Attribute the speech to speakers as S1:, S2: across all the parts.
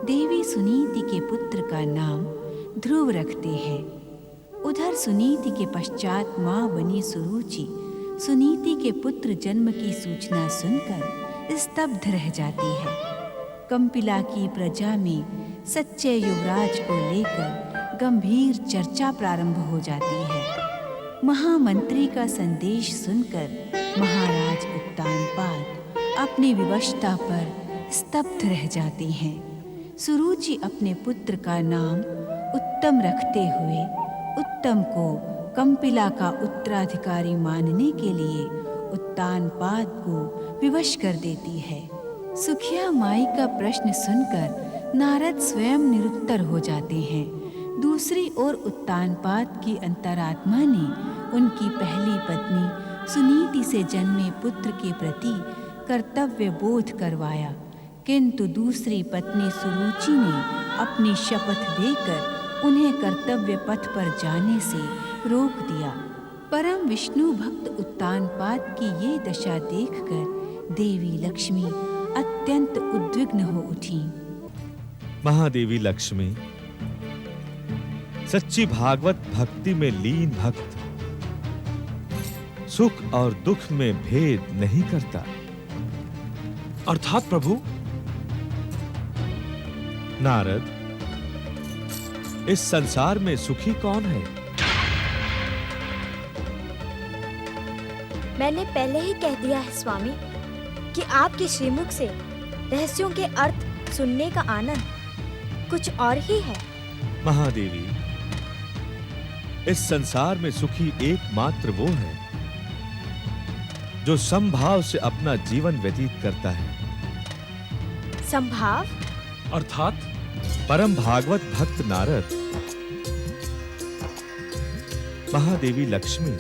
S1: देवी सुनीति के पुत्र का नाम ध्रुव रखते हैं। उधर सुनीति के पश्चात माँ बनी सुरुचि सुनीति के पुत्र जन्म की सूचना सुनकर स्तब्ध रह जाती है। कंपिला की प्रजा में सच्चे युवराज को लेकर गंभीर चर्चा प्रारंभ हो जाती है। महामंत्री का संदेश सुनकर महाराज उत्तानपाद अपनी विवशता पर स्तब्ध रह जाते हैं। सुरुचि अपने पुत्र का नाम उत्तम रखते हुए उत्तम को कंपिला का उत्तराधिकारी मानने के लिए उत्तानपाद को विवश कर देती है। सुखिया माई का प्रश्न सुनकर नारद स्वयं निरुत्तर हो जाते हैं। दूसरी ओर उत्तानपाद की अंतरात्मा ने उनकी पहली पत्नी सुनीति से जन्मे पुत्र के प्रति कर्तव्य बोध करवाया, किंतु दूसरी पत्नी सुरुचि ने अपनी शपथ देकर उन्हें कर्तव्य पथ पर जाने से रोक दिया। परम विष्णु भक्त उत्तानपाद की ये दशा देखकर देवी लक्ष्मी अत्यंत उद्विग्न हो उठी।
S2: महादेवी लक्ष्मी सच्ची भागवत भक्ति में लीन भक्त सुख और दुख में भेद नहीं करता।
S3: अर्थात प्रभु?
S2: नारद, इस संसार में सुखी कौन है?
S4: मैंने पहले ही कह दिया है स्वामी कि आपके श्रीमुख से रहस्यों के अर्थ सुनने का आनंद कुछ और ही है।
S2: महादेवी, इस संसार में सुखी एकमात्र वो है जो समभाव से अपना जीवन व्यतीत करता है।
S4: संभाव?
S3: अर्थात?
S2: परम भागवत भक्त नारद, महादेवी लक्ष्मी,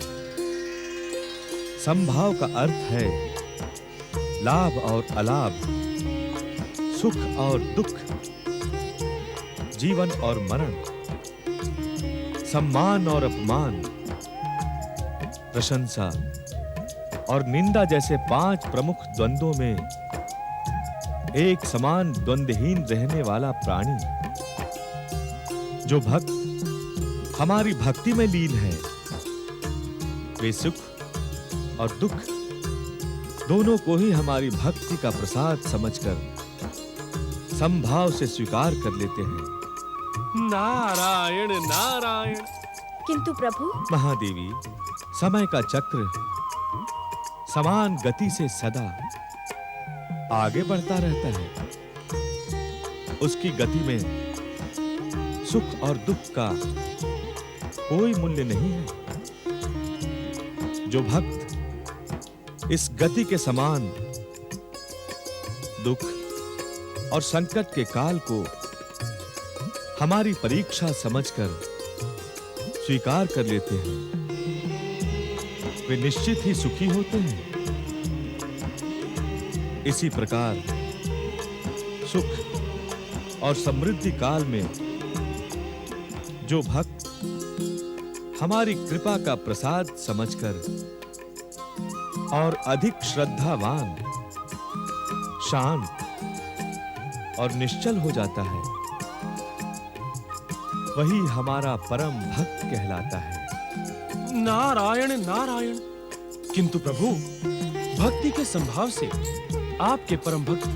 S2: संभाव का अर्थ है लाभ और अलाभ, सुख और दुख, जीवन और मरण, सम्मान और अपमान, प्रशंसा और निंदा जैसे 5 प्रमुख द्वंद्वों में एक समान द्वंद्वहीन रहने वाला प्राणी। जो भक्त हमारी भक्ति में लीन है, वे सुख और दुख दोनों को ही हमारी भक्ति का प्रसाद समझकर संभाव से स्वीकार कर लेते हैं।
S3: नारायण नारायण।
S4: किंतु प्रभु?
S2: महादेवी, समय का चक्र समान गति से सदा आगे बढ़ता रहता है। उसकी गति में सुख और दुख का कोई मूल्य नहीं है। जो भक्त इस गति के समान दुख और संकट के काल को हमारी परीक्षा समझकर स्वीकार कर लेते हैं, वे निश्चित ही सुखी होते हैं। इसी प्रकार सुख और समृद्धि काल में जो भक्त हमारी कृपा का प्रसाद समझकर और अधिक श्रद्धावान, शांत और निश्चल हो जाता है, वही हमारा परम भक्त कहलाता है।
S3: नारायण नारायण। किंतु प्रभु, भक्ति के संभाव से आपके परम भक्त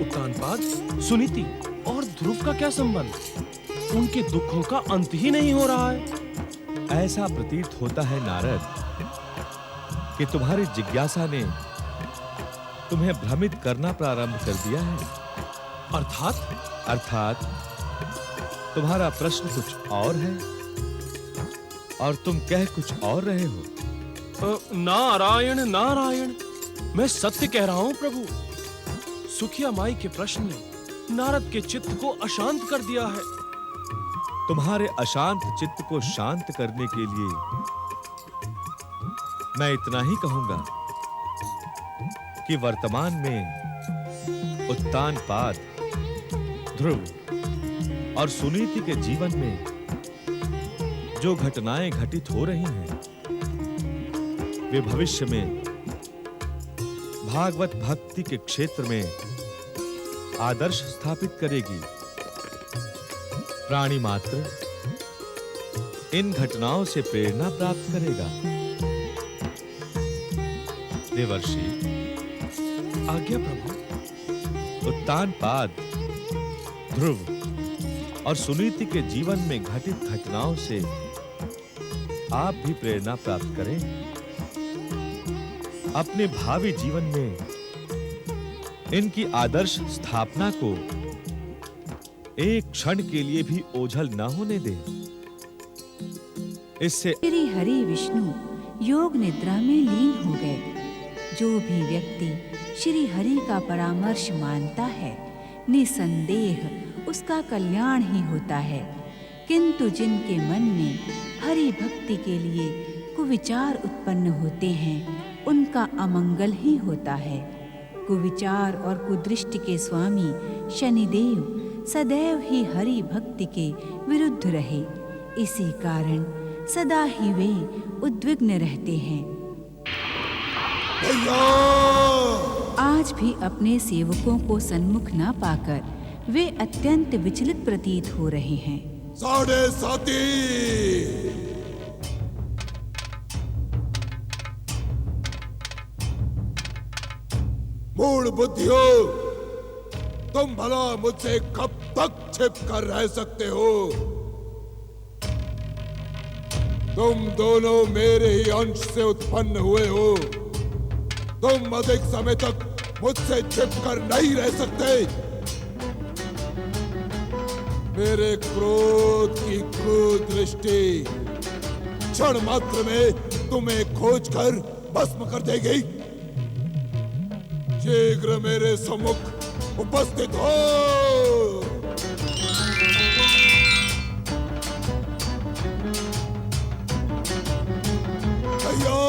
S3: उत्तानपाद, सुनीति और ध्रुव का क्या संबंध? उनके दुखों का अंत ही नहीं हो रहा है।
S2: ऐसा प्रतीत होता है नारद कि तुम्हारी जिज्ञासा ने तुम्हें भ्रमित करना प्रारंभ कर दिया है। अर्थात तुम्हारा प्रश्न कुछ और है और तुम कह कुछ और रहे हो।
S3: नारायण नारायण। मैं सत्य कह रहा हूं प्रभु। सुखिया माई के प्रश्न ने नारद के चित्त को अशांत कर दिया है।
S2: तुम्हारे अशांत चित्त को शांत करने के लिए मैं इतना ही कहूंगा कि वर्तमान में उत्तानपाद, ध्रुव और सुनीति के जीवन में जो घटनाएं घटित हो रही हैं, वे भविष्य में भागवत भक्ति के क्षेत्र में आदर्श स्थापित करेगी। प्राणी मात्र इन घटनाओं से प्रेरणा प्राप्त करेगा। देवर्षि,
S3: आज्ञा प्रभु।
S2: उत्तानपाद, ध्रुव और सुनीति के जीवन में घटित घटनाओं से आप भी प्रेरणा प्राप्त करें। अपने भावी जीवन में इनकी आदर्श स्थापना को एक क्षण के लिए भी ओझल न होने दें। इससे
S1: श्री हरि विष्णु योग निद्रा में लीन हो गए। जो भी व्यक्ति श्री हरि का परामर्श मानता है, निसंदेह उसका कल्याण ही होता है। किंतु जिनके मन में हरि भक्ति के लिए कुविचार उत्पन्न होते हैं, उनका अमंगल ही होता है। कुविचार और कुदृष्टि के स्वामी शनिदेव सदैव ही हरि भक्ति के विरुद्ध रहे। इसी कारण सदा ही वे उद्विग्न रहते हैं। आज भी अपने सेवकों को सन्मुख न पाकर वे अत्यंत विचलित प्रतीत हो रहे हैं।
S5: 7.5 मूढ़ बुद्धियों, तुम भला मुझसे कब तक छिप कर रह सकते हो? तुम दोनों मेरे ही अंश से उत्पन्न हुए हो। तुम अधिक समय तक मुझसे छिपकर नहीं रह सकते। मेरे क्रोध की क्रूर दृष्टि क्षण मात्र में तुम्हें खोजकर भस्म कर देगी। शीघ्र मेरे सम्मुख उपस्थित हो। भैया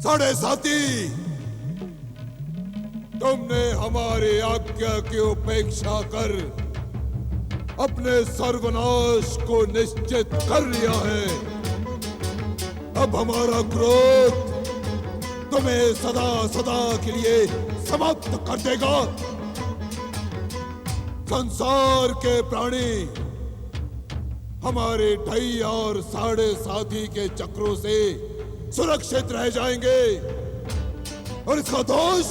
S5: 7.5 तुमने हमारी आज्ञा की उपेक्षा कर अपने सर्वनाश को निश्चित कर लिया है। अब हमारा क्रोध तुम्हें सदा सदा के लिए समाप्त कर देगा। संसार के प्राणी हमारे ढैया और 7.5 के चक्रों से सुरक्षित रह जाएंगे और इसका दोष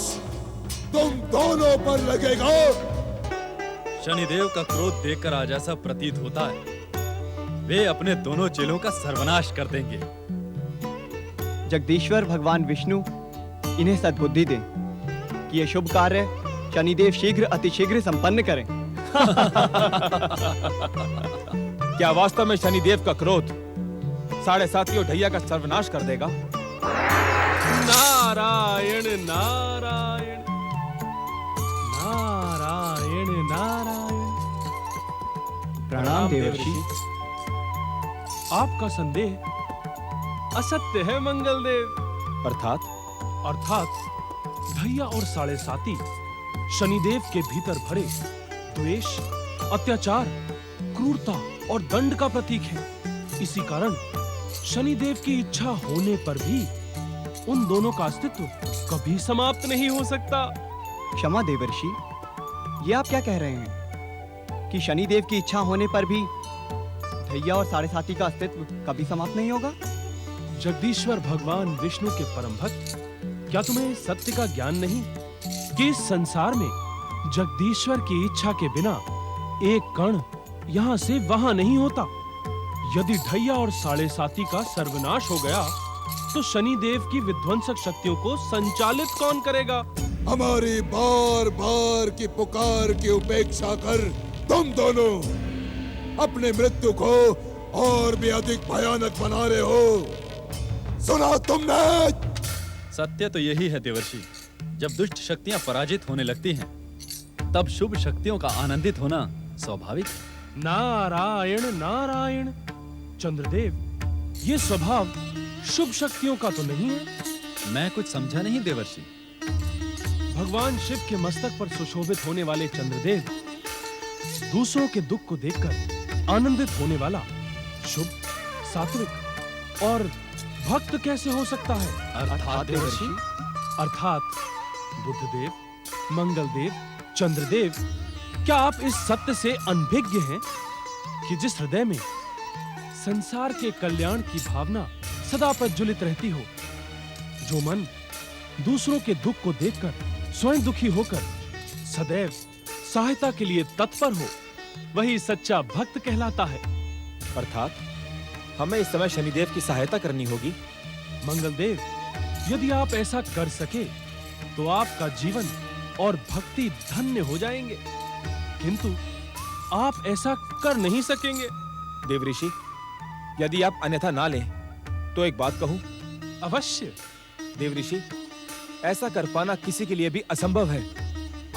S5: तुम दोनों पर लगेगा।
S6: शनिदेव का क्रोध देखकर आज ऐसा प्रतीत होता है वे अपने दोनों चेलों का सर्वनाश कर देंगे।
S7: जगदीश्वर भगवान विष्णु इन्हें सद्बुद्धि दें कि ये शुभ कार्य शनिदेव शीघ्र अतिशीघ्र संपन्न करें।
S3: क्या वास्तव में शनिदेव का क्रोध 7.5 ढैया का सर्वनाश कर देगा? नारायण नारायण नारायण नारायण।
S7: प्रणाम देवर्षि।
S3: आपका संदेह असत्य है मंगलदेव। अर्थात ढैया और 7.5 शनिदेव के भीतर भरे द्वेष, अत्याचार, क्रूरता और दंड का प्रतीक है। इसी कारण शनिदेव की इच्छा होने पर भी उन दोनों का अस्तित्व कभी समाप्त नहीं हो सकता।
S7: क्षमा देवर्षि, ये आप क्या कह रहे हैं कि शनिदेव की इच्छा होने पर भी ढैया और 7.5 का अस्तित्व कभी समाप्त नहीं होगा?
S3: जगदीश्वर भगवान विष्णु के परम भक्त, क्या तुम्हें सत्य का ज्ञान नहीं कि इस संसार में जगदीश्वर की इच्छा के बिना एक कण यहाँ से वहां नहीं होता। यदि ढैया और 7.5 का सर्वनाश हो गया तो शनिदेव की विध्वंसक शक्तियों को संचालित कौन करेगा?
S5: हमारी बार बार की पुकार की उपेक्षा कर तुम दोनों अपने मृत्यु को और भी अधिक भयानक बना रहे हो। सुना तुमने?
S6: सत्य तो यही है देवर्षि, जब दुष्ट शक्तियां पराजित होने लगती हैं, तब शुभ शक्तियों का आनंदित होना स्वाभाविक है।
S3: नारायण नारायण। चंद्रदेव, ये स्वभाव शुभ शक्तियों का तो नहीं है।
S6: मैं कुछ समझा नहीं देवर्षि।
S3: भगवान शिव के मस्तक पर सुशोभित होने वाले चंद्रदेव दूसरों के दुख को देखकर आनंदित होने वाला शुभ, सात्विक और भक्त कैसे हो सकता है?
S6: अर्थात देवर्षि,
S3: अर्थात बुद्धदेव, मंगलदेव, चंद्रदेव क्या आप इस सत्य से अनभिज्ञ हैं कि जिस हृदय में संसार के कल्याण की भावना सदा प्रज्वलित रहती हो, जो मन दूसरों के दुख को देखकर स्वयं दुखी होकर सदैव सहायता के लिए तत्पर हो, वही सच्चा भक्त कहलाता है।
S8: अर्थात हमें इस समय शनिदेव की सहायता करनी होगी।
S3: मंगलदेव, यदि आप ऐसा कर सके तो आपका जीवन और भक्ति धन्य हो जाएंगे, किंतु आप ऐसा कर नहीं सकेंगे।
S8: देवऋषि, यदि आप अन्यथा ना लें तो एक बात कहूं।
S3: अवश्य।
S8: देवऋषि, ऐसा कर पाना किसी के लिए भी असंभव है।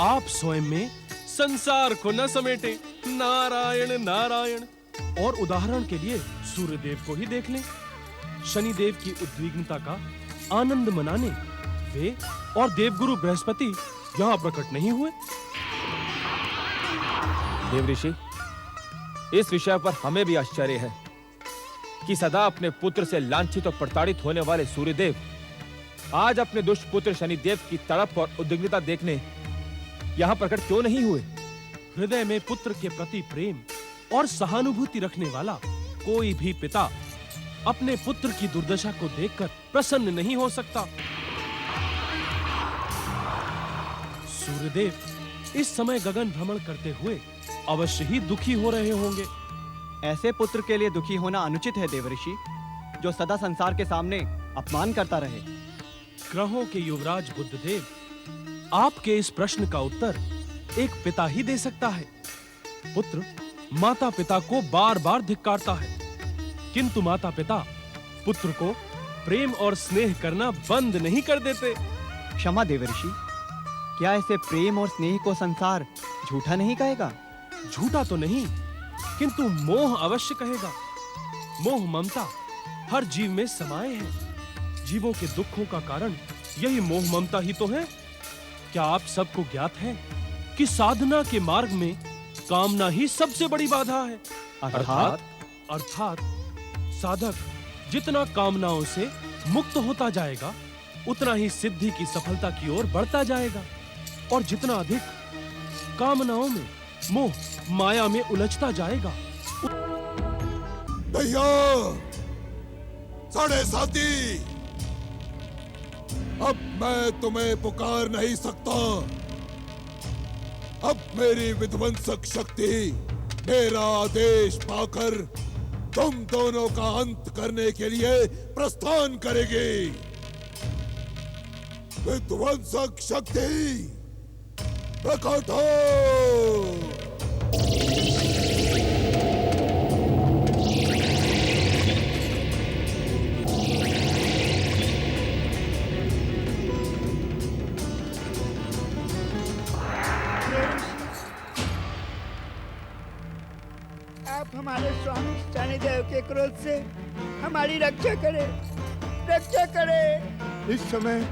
S3: आप स्वयं में संसार को न समेटें। नारायण नारायण। और उदाहरण के लिए सूर्यदेव को ही देख लें। शनिदेव की उद्विग्नता का आनंद मनाने वे और देवगुरु बृहस्पति यहाँ प्रकट नहीं हुए।
S8: देवऋषि, इस विषय पर हमें भी आश्चर्य है कि सदा अपने पुत्र से लांछित और प्रताड़ित होने वाले सूर्यदेव आज अपने दुष्ट पुत्र शनिदेव की तड़प और उद्विग्नता देखने यहाँ प्रकट क्यों नहीं हुए?
S3: हृदय में पुत्र के प्रति प्रेम और सहानुभूति रखने वाला कोई भी पिता अपने पुत्र की दुर्दशा को देखकर प्रसन्न नहीं हो सकता। सूर्यदेव इस समय गगन भ्रमण करते हुए अवश्य ही दुखी हो रहे होंगे।
S7: ऐसे पुत्र के लिए दुखी होना अनुचित है देवऋषि, जो सदा संसार के सामने अपमान करता रहे।
S3: ग्रहों के युवराज बुद्धदेव, आपके इस प्रश्न का उत्तर एक पिता ही दे सकता है। पुत्र माता पिता को बार बार धिक्कारता है, किंतु माता पिता पुत्र को प्रेम और स्नेह करना बंद नहीं कर देते।
S7: क्षमा देवऋषि, क्या ऐसे प्रेम और स्नेह को संसार झूठा नहीं कहेगा?
S3: झूठा तो नहीं, किंतु मोह अवश्य कहेगा। मोह ममता हर जीव में समाये है। जीवों के दुखों का कारण यही मोह ममता ही तो है। क्या आप सबको ज्ञात है कि साधना के मार्ग में कामना ही सबसे बड़ी बाधा है। अर्थात साधक जितना कामनाओं से मुक्त होता जाएगा, उतना ही सिद्धि की सफलता की ओर बढ़ता जाएगा, और जितना अधिक कामनाओं में मोह माया में उलझता जाएगा।
S5: भैया, साढ़े साथी, अब मैं तुम्हें पुकार नहीं सकता। अब मेरी विध्वंसक शक्ति मेरा आदेश पाकर तुम दोनों का अंत करने के लिए प्रस्थान करेगी। विध्वंसक शक्ति प्रकट हो।
S9: आप हमारे स्वामी शनिदेव के क्रोध से हमारी रक्षा करें, रक्षा करें।
S10: इस समय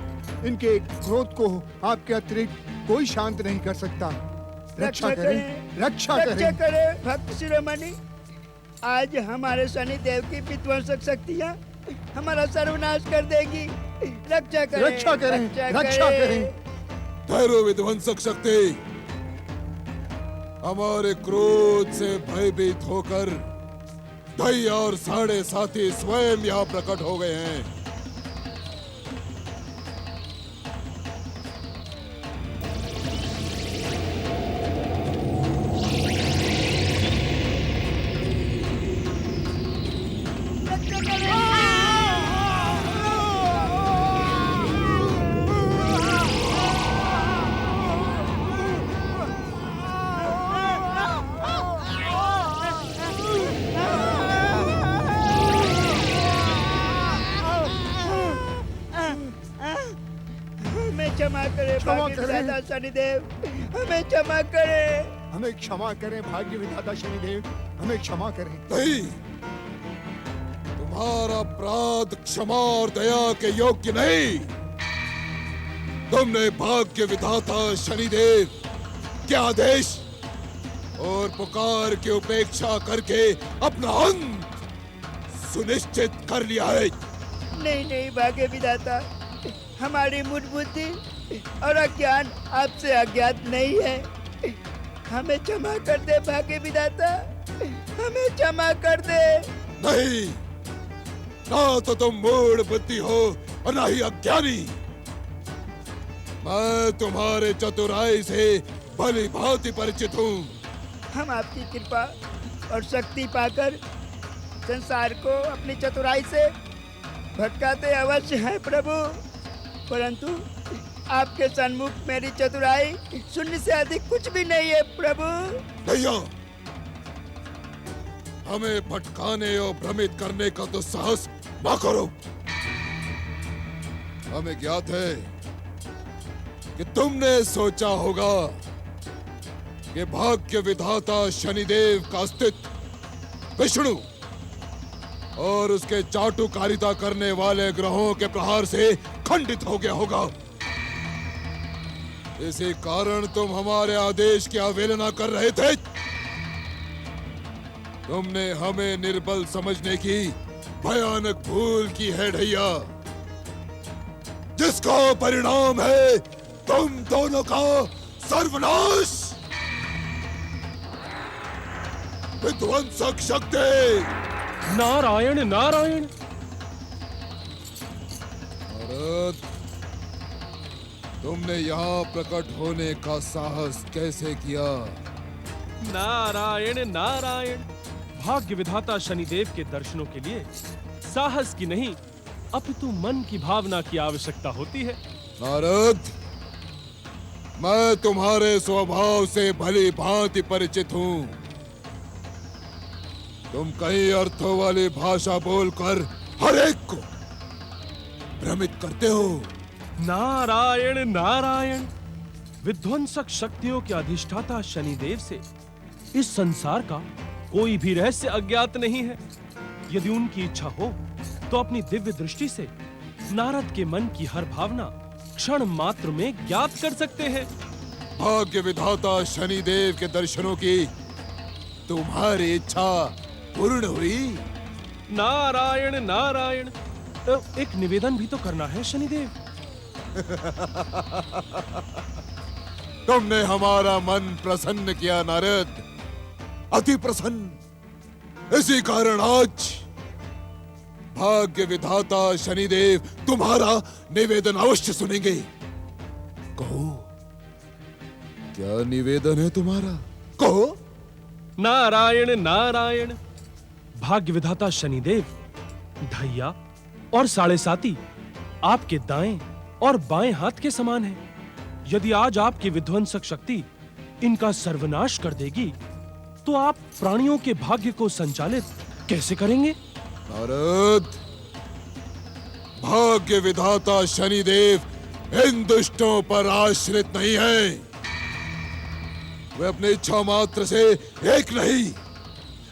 S10: इनके क्रोध को आपके अतिरिक्त कोई शांत नहीं कर सकता। रक्षा करें, रक्षा करें।
S9: भक्त शिरोमणि, आज हमारे शनिदेव की विध्वंसक शक्तियाँ हमारा सर्वनाश कर देगी। रक्षा करें,
S10: रक्षा करें, रक्षा करें।
S5: ठहरो विध्वंसक शक्ति, हमारे क्रोध से भयभीत होकर दैया और साढ़े साथी स्वयं यहाँ प्रकट हो गए हैं।
S9: क्षमा करें भाग्य विधाता शनिदेव, हमें क्षमा करें।
S10: हमें क्षमा करें भाग्य विधाता शनिदेव, हमें क्षमा करें।
S5: नहीं, तुम्हारा अपराध क्षमा और दया के योग्य नहीं। तुमने भाग्य विधाता शनिदेव के आदेश और पुकार की उपेक्षा करके अपना अंत सुनिश्चित कर लिया है।
S9: नहीं भाग्य विधाता, हमारी मूढ़ बुद्धि और अज्ञान आपसे अज्ञात नहीं है। हमें क्षमा कर दे भाग्य विधाता, हमें क्षमा कर दे।
S5: नहीं, ना तो तुम मूढ़ बुद्धि हो और ना ही अज्ञानी। मैं तुम्हारे चतुराई से भली भांति परिचित हूँ।
S9: हम आपकी कृपा और शक्ति पाकर संसार को अपनी चतुराई से भटकाते अवश्य हैं प्रभु, परंतु आपके सन्मुख मेरी चतुराई शून्य से अधिक कुछ भी नहीं है प्रभु।
S5: भैया, हमें भटकाने और भ्रमित करने का तो साहस ना करो। हमें ज्ञात है कि तुमने सोचा होगा कि भाग्य विधाता शनिदेव का अस्तित्व विष्णु और उसके चाटुकारिता करने वाले ग्रहों के प्रहार से खंडित हो गया होगा। इसी कारण तुम हमारे आदेश की अवहेलना कर रहे थे। तुमने हमें निर्बल समझने की भयानक भूल की है ढैया, जिसका परिणाम है तुम दोनों का सर्वनाश। विध्वंसक शक्ति।
S3: नारायण नारायण।
S5: भारत, तुमने यहाँ प्रकट होने का साहस कैसे किया?
S3: नारायण नारायण। भाग्य विधाता शनिदेव के दर्शनों के लिए साहस की नहीं अपितु मन की भावना की आवश्यकता होती है।
S5: नारद, मैं तुम्हारे स्वभाव से भली भांति परिचित हूँ। तुम कई अर्थों वाली भाषा बोलकर हर एक को भ्रमित करते हो।
S3: नारायण नारायण। विध्वंसक शक्तियों के अधिष्ठाता शनिदेव से इस संसार का कोई भी रहस्य अज्ञात नहीं है। यदि उनकी इच्छा हो तो अपनी दिव्य दृष्टि से नारद के मन की हर भावना क्षण मात्र में ज्ञात कर सकते हैं।
S5: भाग्य विधाता शनिदेव के दर्शनों की तुम्हारी इच्छा पूर्ण हुई।
S3: नारायण नारायण। एक निवेदन भी तो करना है शनिदेव।
S5: तुमने हमारा मन प्रसन्न किया नारद, अति प्रसन्न। इसी कारण आज भाग्य विधाता शनिदेव तुम्हारा निवेदन अवश्य सुनेंगे। कहो, क्या निवेदन है तुम्हारा? कहो।
S3: नारायण नारायण। भाग्य विधाता शनिदेव ढैया और साढ़े साती आपके दाएं और बाएं हाथ के समान है। यदि आज आपकी विध्वंसक शक्ति इनका सर्वनाश कर देगी तो आप प्राणियों के भाग्य को संचालित कैसे करेंगे?
S5: नारद, भाग्य विधाता शनिदेव इन दुष्टों पर आश्रित नहीं है। वे अपनी इच्छा मात्र से एक नहीं,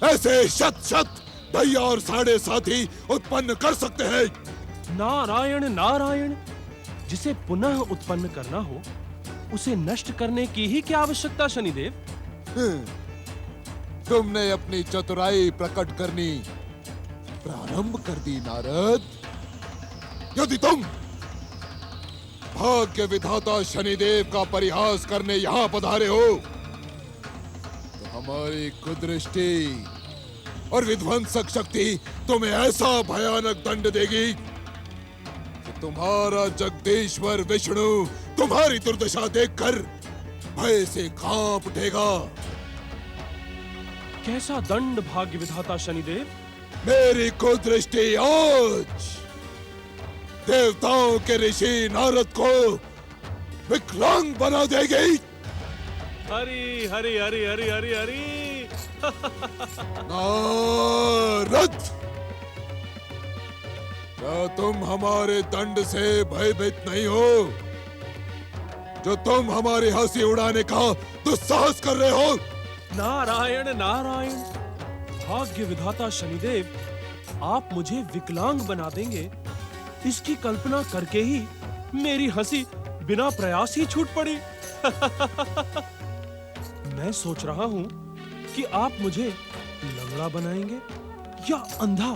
S5: ऐसे शत शत ढैया और साढ़े साथी उत्पन्न कर सकते हैं।
S3: नारायण नारायण। जिसे पुनः उत्पन्न करना हो उसे नष्ट करने की ही क्या आवश्यकता शनिदेव?
S5: तुमने अपनी चतुराई प्रकट करनी प्रारंभ कर दी नारद। यदि तुम भाग्य विधाता शनिदेव का परिहास करने यहाँ पधारे हो तो हमारी कुदृष्टि और विध्वंसक शक्ति तुम्हें ऐसा भयानक दंड देगी कि तुम्हारा जगदीश्वर विष्णु तुम्हारी दुर्दशा देखकर भय से कांप उठेगा।
S3: कैसा दंड भाग्य विधाता शनिदेव?
S5: मेरी कुदृष्टि आज देवताओं के ऋषि नारद को विकलांग बना देगी।
S3: हरि हरि हरि हरि हरि हरि।
S5: नारद, क्या तुम हमारे दंड से भयभीत नहीं हो? जो तुम हमारी हंसी उड़ाने का दुस्साहस कर रहे हो?
S3: नारायण नारायण। भाग्य विधाता शनिदेव, आप मुझे विकलांग बना देंगे इसकी कल्पना करके ही मेरी हंसी बिना प्रयास ही छूट पड़ी। मैं सोच रहा हूं कि आप मुझे लंगड़ा बनाएंगे या अंधा,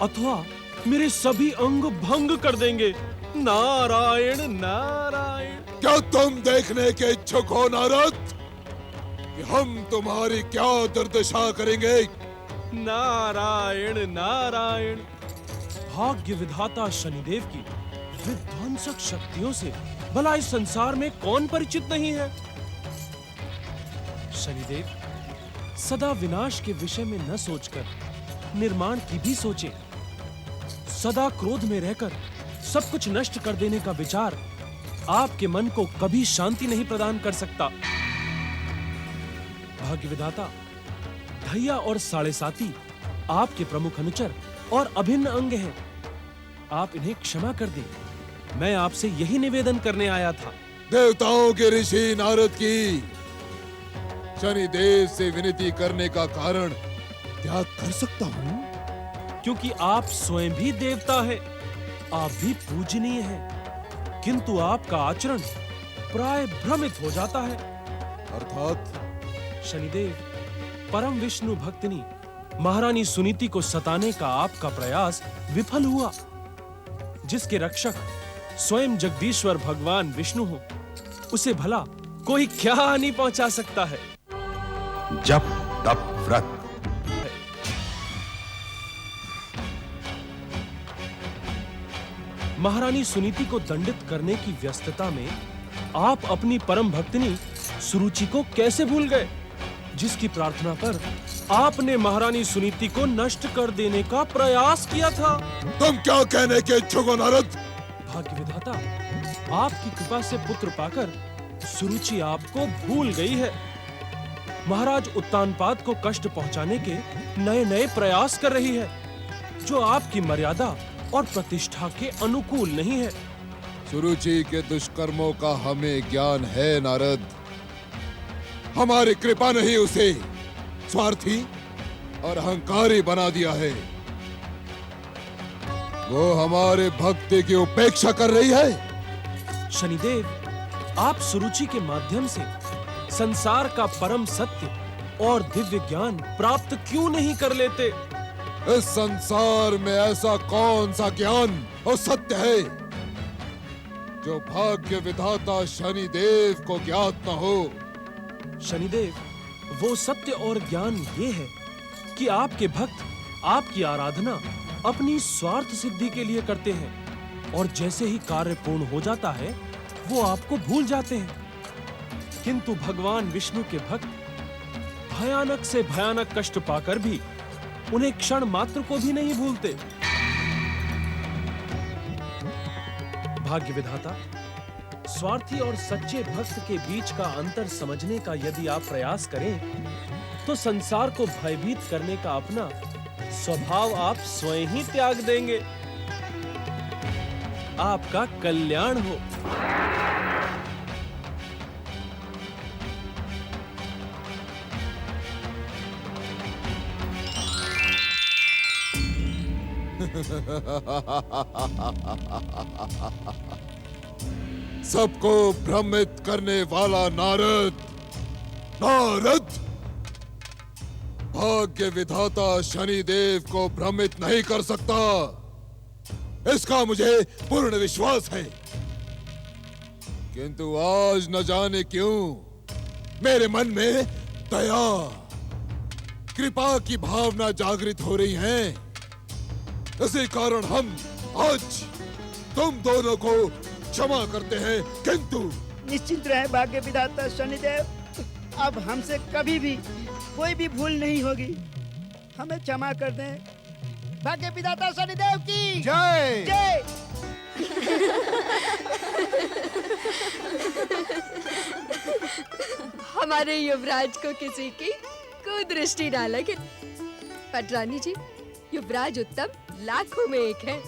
S3: अथवा मेरे सभी अंग भंग कर देंगे। नारायण नारायण।
S5: क्या तुम देखने के इच्छुक हो नारद? कि हम तुम्हारी क्या दुर्दशा करेंगे।
S3: नारायण नारायण। भाग्य विधाता शनिदेव की विध्वंसक शक्तियों से भला इस संसार में कौन परिचित नहीं है। शनिदेव सदा विनाश के विषय में न सोचकर निर्माण की भी सोचे। सदा क्रोध में रहकर सब कुछ नष्ट कर देने का विचार आपके मन को कभी शांति नहीं प्रदान कर सकता। भाग्य विधाता, धैया और साढ़े साती आपके प्रमुख अनुचर और अभिन्न अंग हैं। आप इन्हें क्षमा कर दें। मैं आपसे यही निवेदन करने आया था।
S5: देवताओं के ऋषि नारद की शनिदेव से विनती करने का कारण त्याग कर सकता हूँ,
S3: क्योंकि आप स्वयं भी देवता हैं, आप भी पूजनीय हैं, किंतु आपका आचरण प्राय भ्रमित हो जाता है।
S5: अर्थात
S3: शनिदेव, परम विष्णु भक्तिनी महारानी सुनीति को सताने का आपका प्रयास विफल हुआ। जिसके रक्षक स्वयं जगदीश्वर भगवान विष्णु हो, उसे भला कोई क्या हानि पहुंचा सकता है।
S11: जप तप व्रत।
S3: महारानी सुनीति को दंडित करने की व्यस्तता में आप अपनी परम भक्तिनी सुरुचि को कैसे भूल गए, जिसकी प्रार्थना पर आपने महारानी सुनीति को नष्ट कर देने का प्रयास किया था।
S5: तुम क्या कहने के इच्छुक हो नारद?
S3: भाग्य विधाता, आपकी कृपा से पुत्र पाकर सुरुचि आपको भूल गई है। महाराज उत्तानपाद को कष्ट पहुंचाने के नए नए प्रयास कर रही है, जो आपकी मर्यादा और प्रतिष्ठा के अनुकूल नहीं है।
S5: सुरुचि के दुष्कर्मों का हमें ज्ञान है नारद। हमारी कृपा ने ही उसे स्वार्थी और अहंकारी बना दिया है। वो हमारे भक्ति की उपेक्षा कर रही है।
S3: शनिदेव, आप सुरुचि के माध्यम से संसार का परम सत्य और दिव्य ज्ञान प्राप्त क्यों नहीं कर लेते?
S5: इस संसार में ऐसा कौन सा ज्ञान और सत्य है जो भाग्य विधाता शनिदेव को ज्ञात न हो?
S3: शनिदेव, वो सत्य और ज्ञान ये है कि आपके भक्त आपकी आराधना अपनी स्वार्थ सिद्धि के लिए करते हैं, और जैसे ही कार्य पूर्ण हो जाता है वो आपको भूल जाते हैं। किंतु भगवान विष्णु के भक्त भयानक से भयानक कष्ट पाकर भी उन्हें क्षण मात्र को भी नहीं भूलते। भाग्य विधाता, स्वार्थी और सच्चे भक्त के बीच का अंतर समझने का यदि आप प्रयास करें, तो संसार को भयभीत करने का अपना स्वभाव आप स्वयं ही त्याग देंगे। आपका कल्याण हो।
S5: सबको भ्रमित करने वाला नारद, नारद भाग्य विधाता शनिदेव को भ्रमित नहीं कर सकता, इसका मुझे पूर्ण विश्वास है। किंतु आज न जाने क्यों मेरे मन में दया, कृपा की भावना जागृत हो रही है। इसी कारण हम आज तुम दोनों को क्षमा करते हैं। किंतु
S9: निश्चिंत रहे भाग्य विधाता शनिदेव, अब हमसे कभी भी कोई भी भूल नहीं होगी। हमें क्षमा कर दें। भाग्य विधाता शनिदेव की
S10: जय।
S9: जय।
S12: हमारे युवराज को किसी की कुदृष्टि ना लगे। पटरानी जी, युवराज उत्तम लाखों में एक है।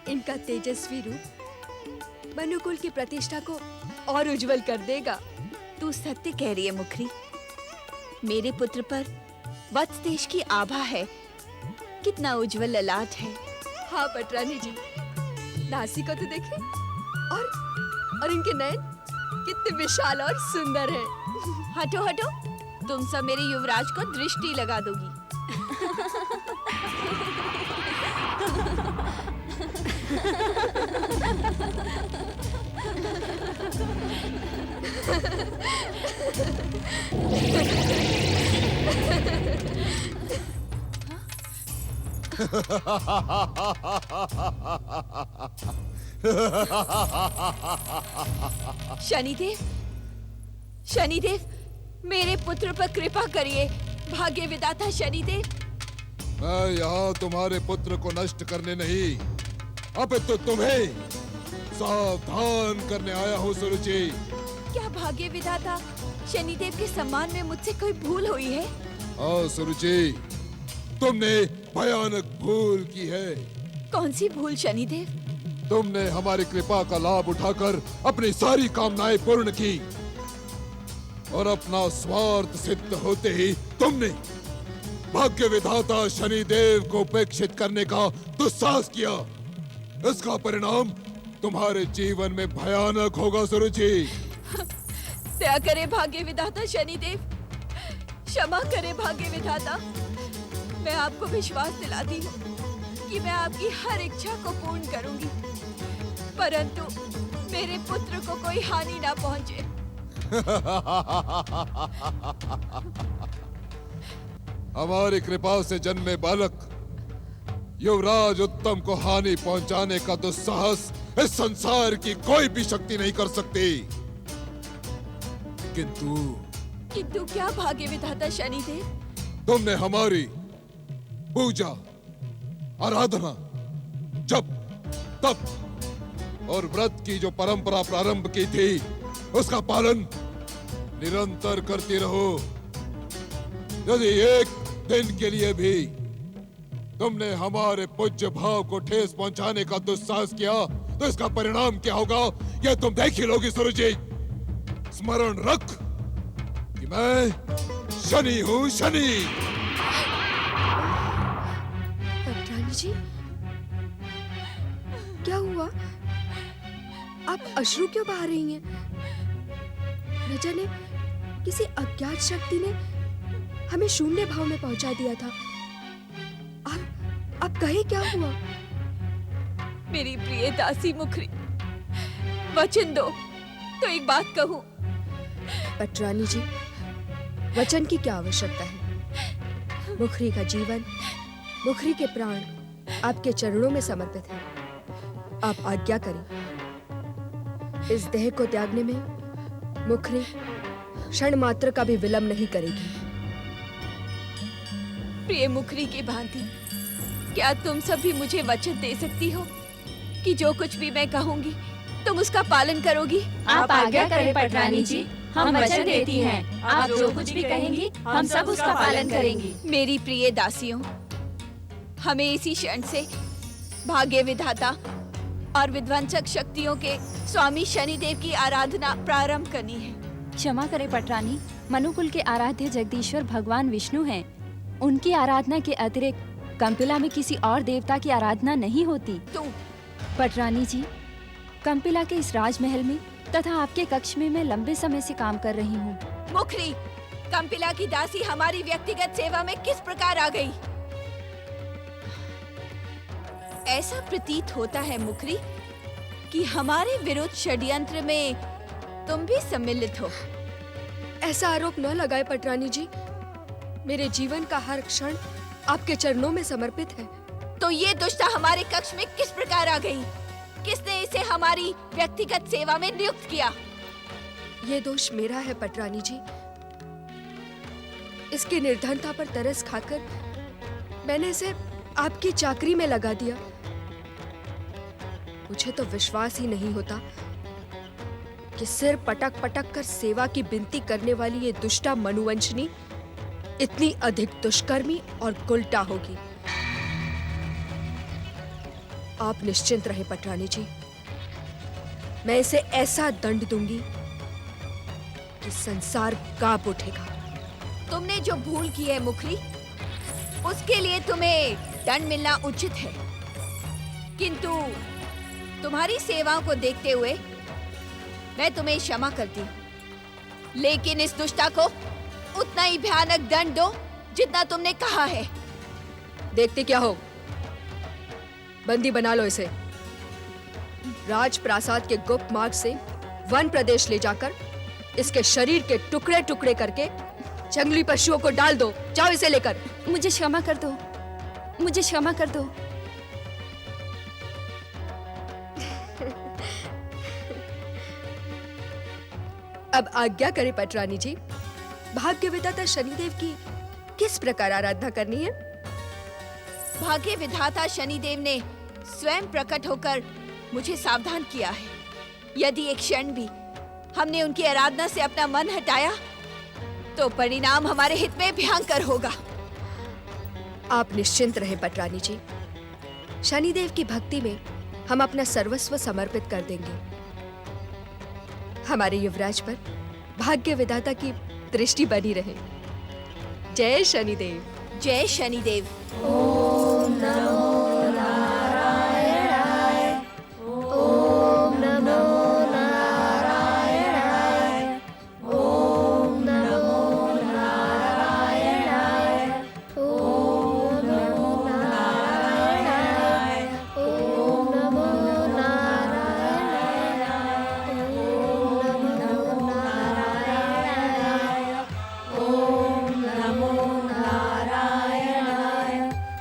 S12: इनका तेजस्वी रूप मनुकुल की प्रतिष्ठा को और उज्जवल कर देगा।
S1: तू सत्य कह रही है मुखरी। मेरे पुत्र पर वत्स देश की आभा है। कितना उज्जवल ललाट है।
S12: हाँ पटरानी जी, नासी को तो देखे, और इनके नयन कितने विशाल और सुंदर हैं।
S1: हटो हटो, तुम सब मेरे युवराज को दृष्टि लगा दोगी।
S12: शनिदेव, शनिदेव, मेरे पुत्र पर कृपा करिए। भाग्य विधाता शनिदेव।
S5: मैं यहाँ तुम्हारे पुत्र को नष्ट करने नहीं, अपितु तुम्हें सावधान करने आया हूँ सुरुचि।
S12: क्या भाग्य विधाता शनिदेव के सम्मान में मुझसे कोई भूल हुई है?
S5: हाँ सुरुचि, तुमने भयानक भूल की है।
S12: कौन सी भूल शनिदेव?
S5: तुमने हमारी कृपा का लाभ उठाकर अपनी सारी कामनाएं पूर्ण की और अपना स्वार्थ सिद्ध होते ही तुमने भाग्य विधाता शनिदेव को उपेक्षित करने का दुस्साहस किया। इसका परिणाम तुम्हारे जीवन में भयानक होगा सुरुचि।
S12: दया करे भाग्य विधाता शनिदेव, क्षमा करे भाग्य विधाता। मैं आपको विश्वास दिलाती हूँ कि मैं आपकी हर इच्छा को पूर्ण करूंगी, परंतु मेरे पुत्र को कोई हानि ना पहुंचे।
S5: हमारी कृपा से जन्मे बालक युवराज उत्तम को हानि पहुंचाने का दुस्साहस इस संसार की कोई भी शक्ति नहीं कर सकती।
S12: किंतु क्या भाग्य विधाता शनिदेव?
S5: तुमने हमारी पूजा, आराधना, जप, तप और व्रत की जो परंपरा प्रारंभ की थी, उसका पालन निरंतर करती रहो। यदि एक दिन के लिए भी तुमने हमारे पूज्य भाव को ठेस पहुंचाने का दुस्साहस किया तो इसका परिणाम क्या होगा, यह तुम देख ही लोगी सुरुचि। स्मरण रख कि मैं शनि हूँ, शनि।
S12: पटरानी जी, क्या हुआ? आप अश्रु क्यों बहा रही हैं? न जाने किसी अज्ञात शक्ति ने हमें शून्य भाव में पहुंचा दिया था। आप कहे क्या हुआ? मेरी प्रिय दासी मुखरी, वचन दो तो एक बात कहूं। पटरानी जी, वचन की क्या आवश्यकता है? मुखरी का जीवन, मुखरी के प्राण आपके चरणों में समर्पित है। आप आज्ञा करें। इस देह को त्यागने में मुखरी क्षण मात्र का भी विलंब नहीं करेगी। प्रिय मुखरी की भांति क्या तुम सभी मुझे वचन दे सकती हो कि जो कुछ भी मैं कहूंगी तुम उसका पालन करोगी?
S13: आप आज्ञा करें पटरानी जी, हम वचन देती हैं। आप जो कुछ भी कहेंगी हम सब उसका पालन करेंगी।
S12: मेरी प्रिय दासियों, हमें इसी क्षण से भाग्य विधाता और विध्वंसक शक्तियों के स्वामी शनिदेव की आराधना प्रारंभ करनी है।
S13: क्षमा करें पटरानी, मनुकुल के आराध्य जगदीश्वर भगवान विष्णु हैं। उनकी आराधना के अतिरिक्त कंपिला में किसी और देवता की आराधना नहीं होती। पटरानी जी, कंपिला के इस राजमहल में तथा आपके कक्ष में मैं लंबे समय से काम कर रही हूँ।
S12: मुखरी, कंपिला की दासी हमारी व्यक्तिगत सेवा में किस प्रकार आ गई? ऐसा प्रतीत होता है मुखरी कि हमारे विरुद्ध षड्यंत्र में तुम भी सम्मिलित हो। ऐसा आरोप न लगाए पटरानी जी। मेरे जीवन का हर क्षण आपके चरणों में समर्पित है। तो ये दुष्टा हमारे कक्ष में किस प्रकार आ गई? किसने इसे हमारी व्यक्तिगत सेवा में नियुक्त किया? ये दोष मेरा है पटरानी जी। इसकी निर्धनता पर तरस खाकर मैंने इसे आपकी चाकरी में लगा दिया। मुझे तो विश्वास ही नहीं होता कि सिर पटक पटक कर सेवा की विनती करने वाली ये दुष्टा मनुवंशनी इतनी अधिक दुष्कर्मी और गुलटा होगी। आप निश्चिंत रहे पटरानी जी, मैं इसे ऐसा दंड दूंगी कि संसार कांप उठेगा। तुमने जो भूल की है मुखरी, उसके लिए तुम्हें दंड मिलना उचित है, किंतु तुम्हारी सेवाओं को देखते हुए मैं तुम्हें क्षमा करती हूँ। लेकिन इस दुष्टा को उतना ही भयानक दंड दो जितना तुमने कहा है। देखते क्या हो, बंदी बना लो इसे। राजप्रासाद के गुप्त मार्ग से वन प्रदेश ले जाकर इसके शरीर के टुकड़े टुकड़े करके जंगली पशुओं को डाल दो। जाओ इसे लेकर।
S13: मुझे क्षमा कर दो, मुझे क्षमा कर दो।
S12: अब आज्ञा करें पटरानी जी, भाग्य विधाता शनिदेव की किस प्रकार आराधना करनी है?
S1: भाग्य विधाता शनिदेव ने स्वयं प्रकट होकर मुझे सावधान किया है। यदि एक क्षण भी हमने उनकी आराधना से अपना मन हटाया तो परिणाम हमारे हित में भयंकर होगा।
S12: आप निश्चिंत रहें पटरानी जी, शनिदेव की भक्ति में हम अपना सर्वस्व समर्पित कर देंगे। हमारे युवराज पर भाग्य विधाता की दृष्टि बनी रहे। जय शनिदेव।
S1: जय शनिदेव।
S4: ओम नमो नारायणाय। ओम नमो नारायणाय। ओम नमो नारायणाय। ओम नमो नारायणाय। ओम नमो नारायणाय। ओम नमो नारायणाय। ओम नमो नारायणाय।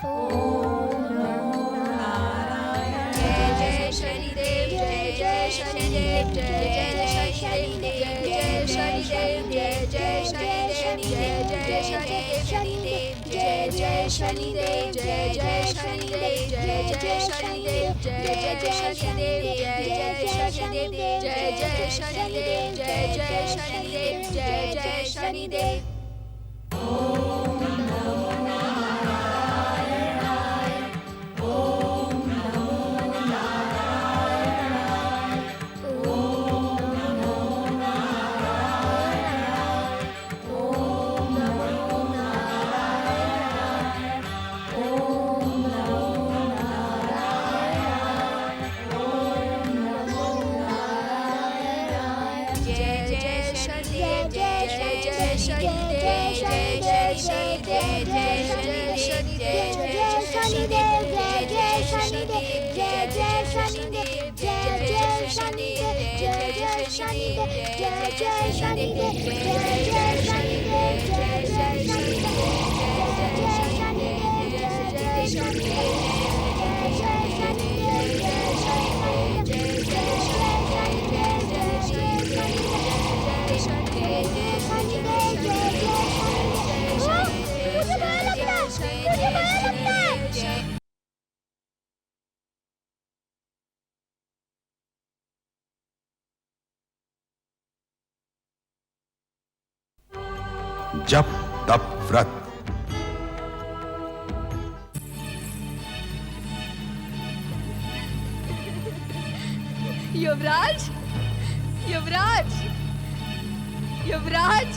S4: ओम नमो नारायणाय। जय जय शनिदेव। जय जय शनिदेव। जय जय शनिदेव। जय शनिदेव। जय जय शनिदेव। जय जय शनिदेव। जय जय शनिदेव। जय जय शनिदेव। जय जय शनिदेव। जय जय शनिदेव। जय जय शनिदेव। जय जय शनिदेव। जय जय शनिदेव। जय जय शनिदेव। ओम नमो नारायणाय। ओम नमो नारायणाय। ओम नमो नारायणाय। ओम नमो नारायणाय। ओम नमो नारायणाय। ओम नमो नारायणाय। जय जय शनिदेव। जय जय शनिदेव। जय जय शनिदेव। जय जय शनिदेव। जय शनिदेव। जय जय शनिदेव। जय जय शनिदेव। जय जय शनिदेव। जय जय शनिदेव। जय जय शनिदेव। जय जय शनिदेव। जय जय शनिदेव।
S11: जप तप व्रत।
S12: युवराज, युवराज, युवराज।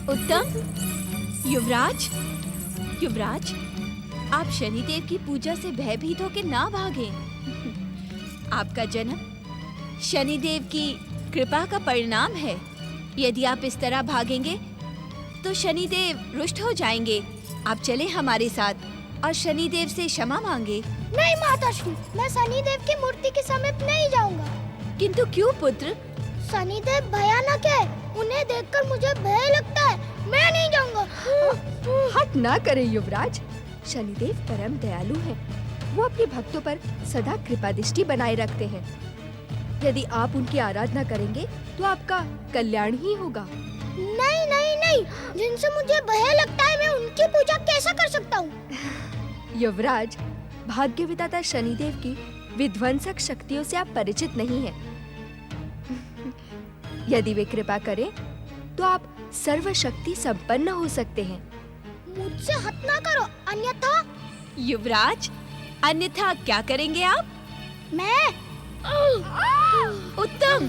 S1: उत्तम। युवराज, युवराज, आप शनिदेव की पूजा से भयभीत होकर ना भागें। आपका जन्म शनिदेव की कृपा का परिणाम है। यदि आप इस तरह भागेंगे तो शनिदेव रुष्ट हो जाएंगे। आप चले हमारे साथ और शनिदेव से क्षमा मांगे।
S4: नहीं माताश्री, मैं शनिदेव की मूर्ति के समीप नहीं जाऊंगा।
S1: किंतु क्यों पुत्र?
S4: शनिदेव भयानक है, उन्हें देखकर मुझे भय लगता है। मैं नहीं जाऊंगा।
S12: हट ना करे युवराज, शनिदेव परम दयालु हैं। वो अपने भक्तों पर सदा कृपा दृष्टि बनाए रखते हैं। यदि आप उनकी आराधना करेंगे तो आपका कल्याण ही होगा।
S4: नहीं नहीं नहीं, जिनसे मुझे भय लगता है मैं उनकी पूजा कैसे कर सकता हूँ?
S12: युवराज, भाग्य विधाता शनिदेव की विध्वंसक शक्तियों से आप परिचित नहीं हैं। यदि वे कृपा करें तो आप सर्वशक्ति संपन्न हो सकते हैं।
S4: मुझसे हट ना करो, अन्यथा।
S1: युवराज, अन्यथा क्या करेंगे आप?
S4: मैं
S1: उत्तम,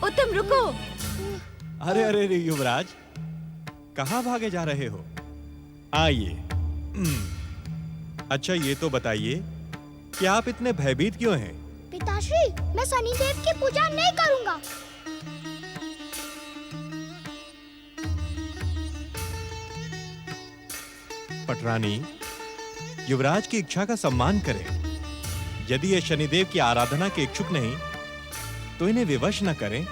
S1: उत्तम रुको।
S14: अरे अरे रे युवराज, कहाँ भागे जा रहे हो? आइए। अच्छा ये तो बताइए कि आप इतने भयभीत क्यों हैं?
S4: पिताश्री, मैं शनिदेव की पूजा नहीं करूंगा।
S14: पटरानी, युवराज की इच्छा का सम्मान करें। यदि ये शनिदेव की आराधना के इच्छुक नहीं तो इन्हें विवश न करें।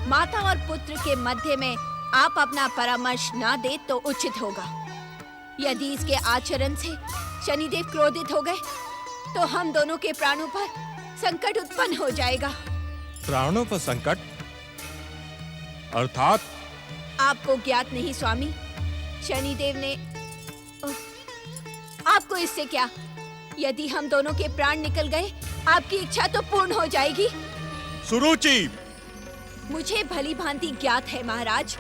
S4: माता और पुत्र के मध्य में आप अपना परामर्श ना दे तो उचित होगा। यदि इसके आचरण से शनिदेव क्रोधित हो गए तो हम दोनों के प्राणों पर संकट उत्पन्न हो जाएगा।
S14: प्राणों पर संकट अर्थात?
S4: आपको ज्ञात नहीं स्वामी, शनिदेव ने आपको इससे क्या? यदि हम दोनों के प्राण निकल गए आपकी इच्छा तो पूर्ण हो जाएगी।
S14: सुरुचि,
S4: मुझे भली भांति ज्ञात है महाराज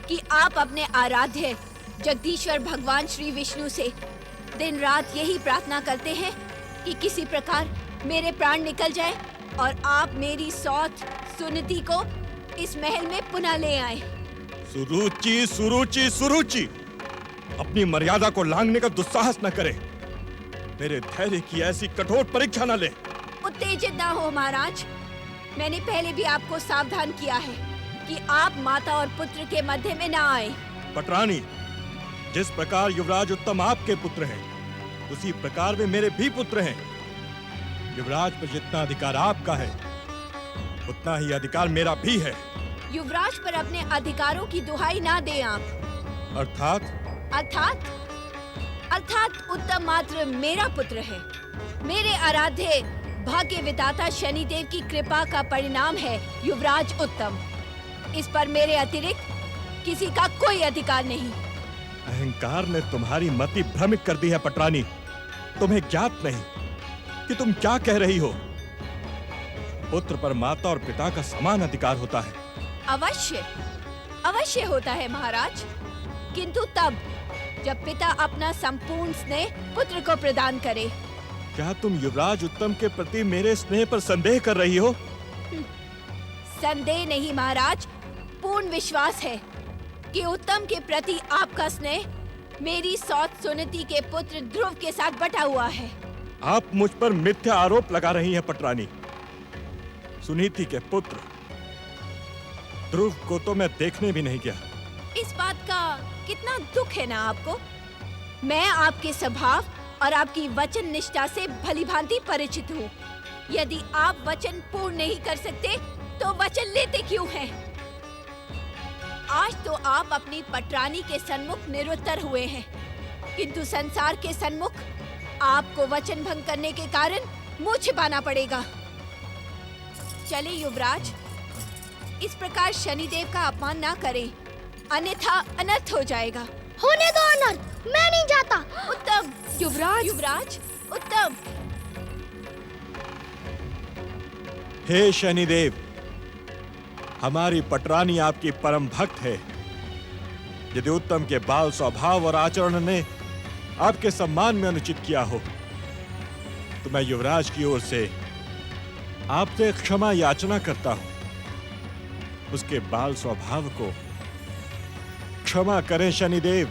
S4: कि आप अपने आराध्य जगदीश्वर भगवान श्री विष्णु से दिन रात यही प्रार्थना करते हैं कि किसी प्रकार मेरे प्राण निकल जाए और आप मेरी सौत सुनीति को इस महल में पुनः ले आए।
S14: सुरुचि, सुरुचि, सुरुचि, अपनी मर्यादा को लांघने का दुस्साहस न करे। मेरे धैर्य की ऐसी कठोर परीक्षा न ले।
S4: उत्तेजित ना हो महाराज, मैंने पहले भी आपको सावधान किया है कि आप माता और पुत्र के मध्य में ना आए।
S14: पटरानी, जिस प्रकार युवराज उत्तम आपके पुत्र हैं, उसी प्रकार वे मेरे भी पुत्र हैं। युवराज पर जितना अधिकार आपका है उतना ही अधिकार मेरा भी है।
S4: युवराज पर अपने अधिकारों की दुहाई ना दें आप।
S14: अर्थात?
S4: अर्थात उत्तम मात्र मेरा पुत्र है। मेरे आराध्य भाग्य विधाता शनिदेव की कृपा का परिणाम है युवराज उत्तम। इस पर मेरे अतिरिक्त किसी का कोई अधिकार नहीं।
S14: अहंकार ने तुम्हारी मति भ्रमित कर दी है पटरानी। तुम्हें ज्ञात नहीं कि तुम क्या कह रही हो। पुत्र पर माता और पिता का समान अधिकार होता है।
S4: अवश्य होता है महाराज, किंतु तब जब पिता अपना संपूर्ण स्नेह पुत्र को प्रदान करे।
S14: क्या तुम युवराज उत्तम के प्रति मेरे स्नेह पर संदेह कर रही हो?
S4: संदेह नहीं महाराज, पूर्ण विश्वास है कि उत्तम के प्रति आपका स्नेह मेरी सौत सुनीति के पुत्र ध्रुव के साथ बटा हुआ है।
S14: आप मुझ पर मिथ्या आरोप लगा रही हैं पटरानी। सुनीति के पुत्र ध्रुव को तो मैं देखने भी नहीं गया।
S4: इस बात का कितना दुख है ना आपको। मैं आपके स्वभाव और आपकी वचन निष्ठा से भलीभांति परिचित हूँ। यदि आप वचन पूर्ण नहीं कर सकते तो वचन लेते क्यों हैं? आज तो आप अपनी पटरानी के सन्मुख निरुत्तर हुए हैं, किंतु संसार के सन्मुख आपको वचन भंग करने के कारण मुंह छिपाना पड़ेगा। चले युवराज, इस प्रकार शनिदेव का अपमान ना करें, अन्यथा अनर्थ हो जाएगा।
S15: होने दो अनर्थ, मैं नहीं जाता।
S4: उत्तम, युवराज, उत्तम।
S14: हे शनिदेव, हमारी पटरानी आपकी परम भक्त है। यदि उत्तम के बाल स्वभाव और आचरण ने आपके सम्मान में अनुचित किया हो तो मैं युवराज की ओर से आपसे क्षमा याचना करता हूं। उसके बाल स्वभाव को क्षमा करें शनिदेव।